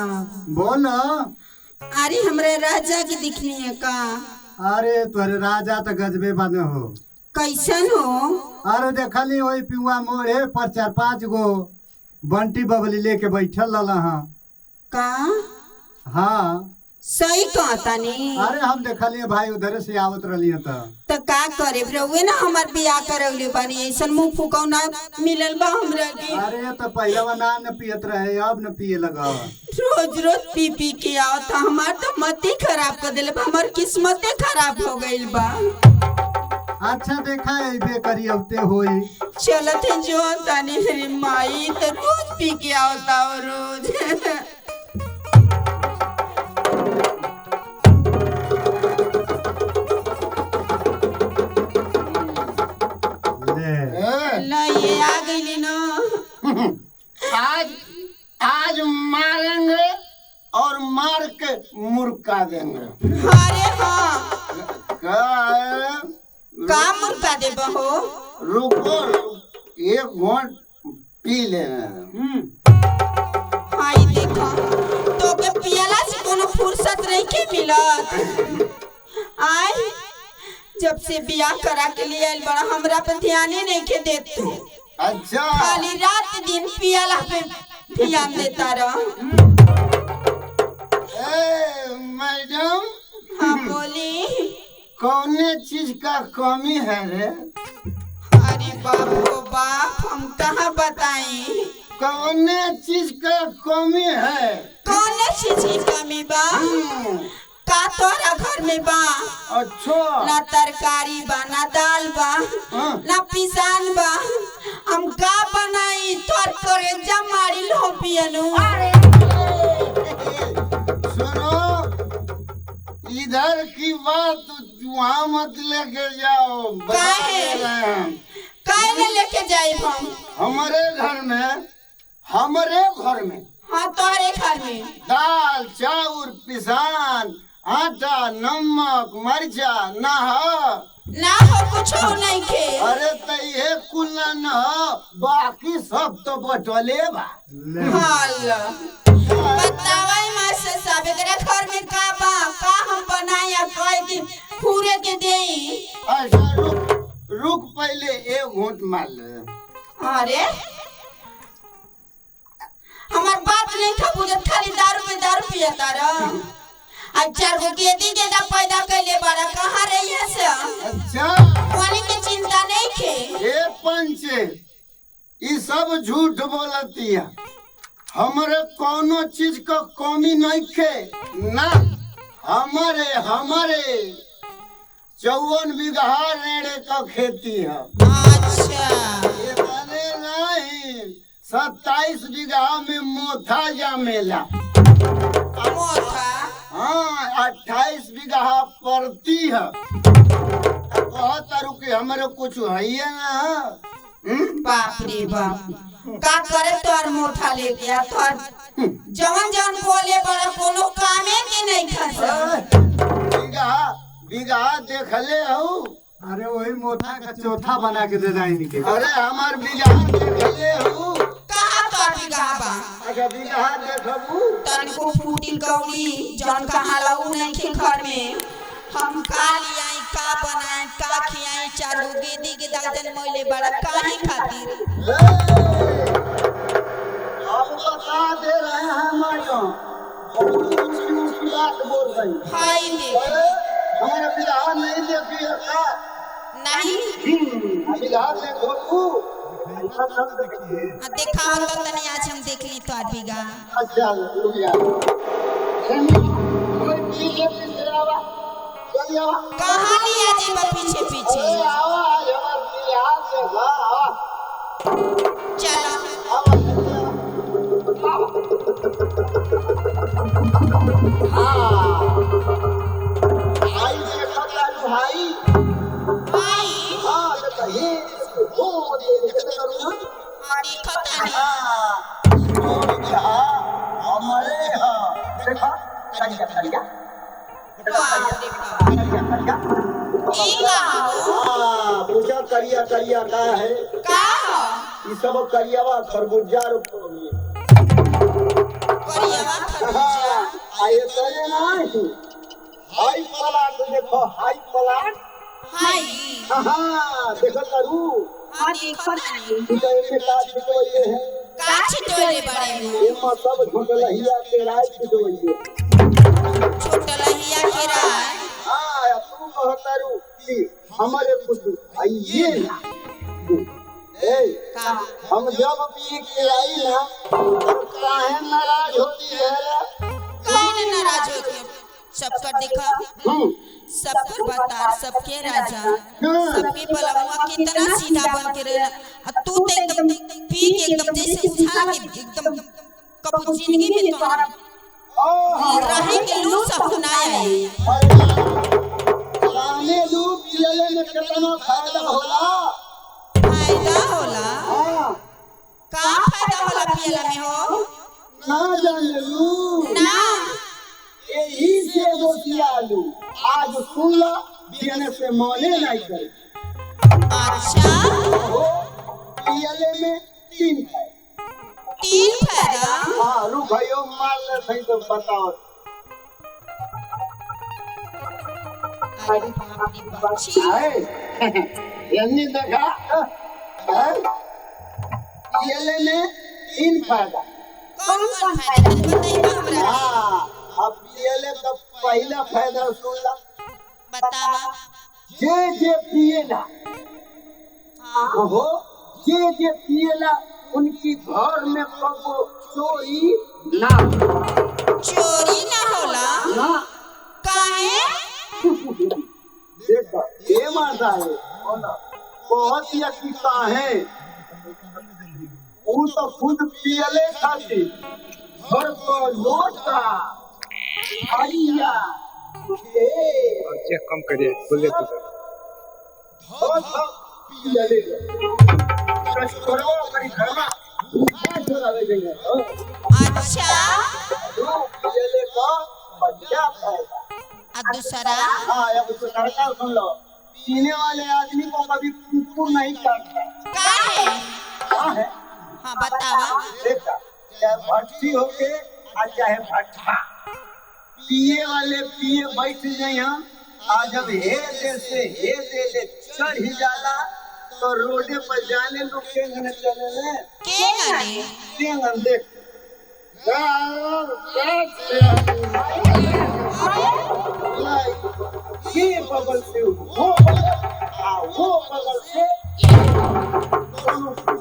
साहब। बोलो। अरे हमरे राजा की दिखनी है का? अरे तोरे राजा तो गजबे बने हो। कैसन हो? अरे देखली वही पिुआ मोड़े पर 4-5 गो बंटी बबली लेके बैठल रहा। का हाँ सही कहता नहीं। अरे हम देखलिए भाई उधर से आवत रही तो का करे रहुए ना हमार बियाह करौले बानी ऐसन मुंह फुकौना मिलल बा हमरा के। अरे तो पहले ना न पियत रहे अब न पिए लगा। रोज रोज पी पी के आवत हमार तो मत ही खराब कर दिले बा, हमार किस्मते खराब हो गइल बा। अच्छा देखा ऐबे करी अवते होई। चलत है जो तानी मेरी माई तो रोज पी के आवता हो रोज। ला ये आ गई ना। आज आज मारेंगे और मार के मुर्गा देंगे। अरे हाँ क्या है? का मुर्गा दे बहो? रुको एक घोट पी लेना। हाय देखो तो के पियला से कोनो फुर्सत नहीं के मिलत। आय जब से बियाह करा के लिए आइल बड़ा हमरा पे ध्यान ही नहीं के देत तू। अच्छा खाली रात दिन पियला पे ध्यान देता रह। मैडम हाँ बोली। कौने चीज का कमी है रे? अरे बाप रो बाप हम कहाँ बताएं। कौने चीज का कमी है? कौन चीज की कमी बा? का तोरा घर में बा? अच्छा ना तरकारी बा ना दाल बा ना पिसान बा। हम का बनाई तोर करे जमारी लो पियनु। सुनो इधर की बात वहाँ मत लेके जाओ। काहे? काहे न लेके जाए हम? हमारे घर में हाँ तोरे घर में दाल चाउर पिसान आटा नमक मरचा ना हो। ना हो कुछ हो नहीं के। अरे तो ये कुल न हो बाकी सब तो बटले बा। हाल बतावाई मास्टर साहब एकरा घर में का बा का हम बनाया कह के पूरे के देई। अच्छा रुक पहले एक घूंट मार ले। अरे हमार बात नहीं था बुझत खाली दारू पियता रह। आज 4 गो गेदी गेदा पैदा कैले बड़ा कहाँ रही है से? अच्छा वाली की चिंता नहीं खे। ए पंचे ये सब झूठ बोलती है। हमारे कोनो चीज का कमी नहीं खे ना। हमारे 54 बीघा रेड़े का खेती है। अच्छा ये बने नहीं 27 बीघा में मोथा जामेला। मोथा हाँ 28 बीघा पड़ती है। कहता रुके हमारे कुछ है ना। बाप रे बाप का करे तोर मोथा लेके आ तोर जवन बोले बड़ा कोनो कामे के नहीं खस। बीघा देख ले हो। अरे वही मोथा का चौथा बना के दे जाए के। अरे हमार बीघा देख ले हो। कहाँ तोर बिगहा बा? अच्छा बीघा देखबू तनिको फूटिल कौड़ी जौन कहाँ लाऊ नहीं के घर में। हम का लियाई का बनाए का खियाई 4 गो गेदी के दादन मोइले बड़ा काहे खातिर। अब बता दे रहे हैं मैडम बहुत ऊंची बात बोल रही। हाय देख हमारा बीघा नहीं देखी है का? नहीं बीघा देखबू। देखा तो तनी आज हम देख ली तोर बिगहा। अच्छा रुक जा। कोई पीछे पीछे आवा चल आवा। कहाँ लिया जेबा पीछे पीछे? आवा हमार बीघा देखा आवा चलो आवा। आई देखा भाई। भाई हाँ देखा ये ओ देखते करूँ। हमारी खता नहीं। हमारे यहाँ देखा करिया बाप रे बाप ई का हो? पूछा करिया करिया का है? का हो? ये सब करियावा खरबूजा रोपनी। करियावा आइए करे नहीं हाई प्लाट देखो हाई प्लाट हाय हाँ देखो करू हाँ देखो तानी इधर में काट छिटोले हैं का छिटोले बड़े में ये सब झोटलहिया के राय छिटोले छोटलहिया के राय हाँ तू कहता रू कि हमारे पुत्र आइए ना का हम जब पी के आई ना काहे नाराज होती है काहे नाराज हो के सबका देखा सबकर बतार सबके राजा सबके बलवा कितना सीधा बन के रहना और तू तो एकदम पी के एकदम जैसे उछाल के एकदम कब जिंदगी में तुम्हारा रहे के लू सपनाया है लाने लू पियले में कितना फायदा होला फायदा होला हाँ का फायदा होला पियला में हो ना जान लू ना यही से दोसियालू आज सुन ला देने से मौले नहीं करे अच्छा हो पियले में तीन है तीन फायदा हाँ रू भाइयों मार ले सही तो बताओ अरे बाप रे बाप छी यानी देखा पियले में तीन फायदा कौन कौन फायदा तनी बताइए हमरा हाँ अब पियले तो पहला फायदा सुन ला बतावा जे पिएला हां हो जे पिएला उनकी घर में कबो चोरी ना चोरी ना होला ना काहे देखो ये माता है बहुत ही अच्छी है वो तो खुद पियले खाती घर को लोटा आइया चेक कम करिए बोले तो बहुत पियले कस्टमरों के घर में भूखा चोरावे गए अच्छा जो पियले का बढ़िया फायदा आ दूसरा हाँ अब तो सरकार सुन लो पीने वाले आदमी को कभी कुकुर नहीं काटता काहे हाँ है हां बतावा देखा चाहे भट्टी हो के और चाहे भट्ठा पिए वाले पिए बैठ जाए हम आज जब हे दे चढ़ ही जाला तो रोडे पर जाने लोग केंगन चले ले के गने केंगन देख ये बगल से वो बगल से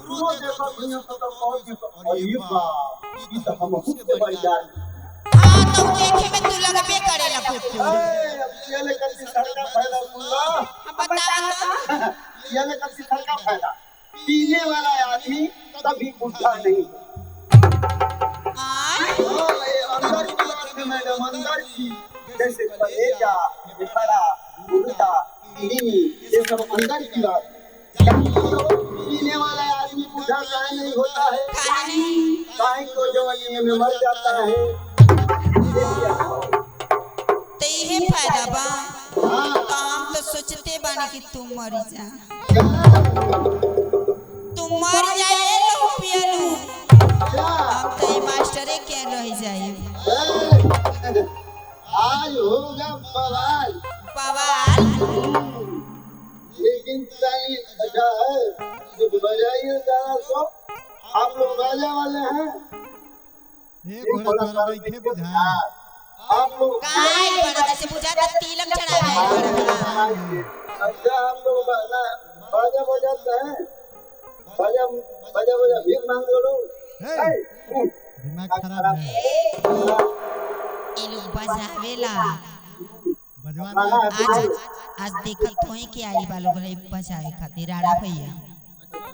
वो देखो दुनिया को तो बहुत अरे बाप ये तो हम खुद से बड़ी जान हां तो देखे में तू लगबे करेला कुकुर अब ये ले कर सरकार फायदा सुन लो हां बतावा तो ये ले कर सरकार फायदा पीने वाला आदमी कभी बुढ़ा नहीं आय ये अंदर की बात है मैडम अंदर की जैसे कलेजा फेफड़ा गुर्दा किडनी ये सब अंदर की बात पीने वाला आदमी बुढ़ा काहे नहीं होता है काहे नहीं काहे को जवानी में मर जाता है तो ये फायदा बा हाँ तो हम तो सोचते बानी कि तुम मर जा तुम मर जाए लो पियलू हम तो ये मास्टरे के रह जाए आज होगा बवाल बवाल लेकिन सही अच्छा है जब बजाइए जरा तो आप लोग बाजा वाले हैं आप लोग काहे बड़ा जैसे बुझाता तिलक चढ़ावे अच्छा आप लोग बाजा बजाते हैं बाजा बाजा बाजा भीख मांग लो दिमाग खराब है ये लोग बजावेला बजवाना आज आज देखत होई कि आई बा लोग रे बजावे खातिर राड़ा भैया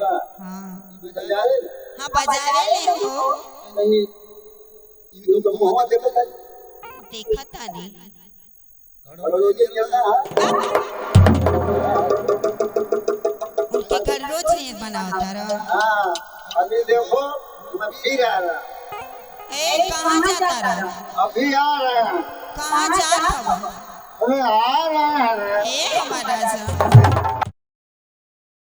हां हां बजावे ले हो नहीं इनको तो मुंह देखो देखता नहीं उनके घर रोज नहीं बनावता रहा हाँ अभी देखो मैं फिर आ रहा ए कहां जाता रहा अभी आ रहा कहां जा रहा अरे आ रहा है ए हमारा राजा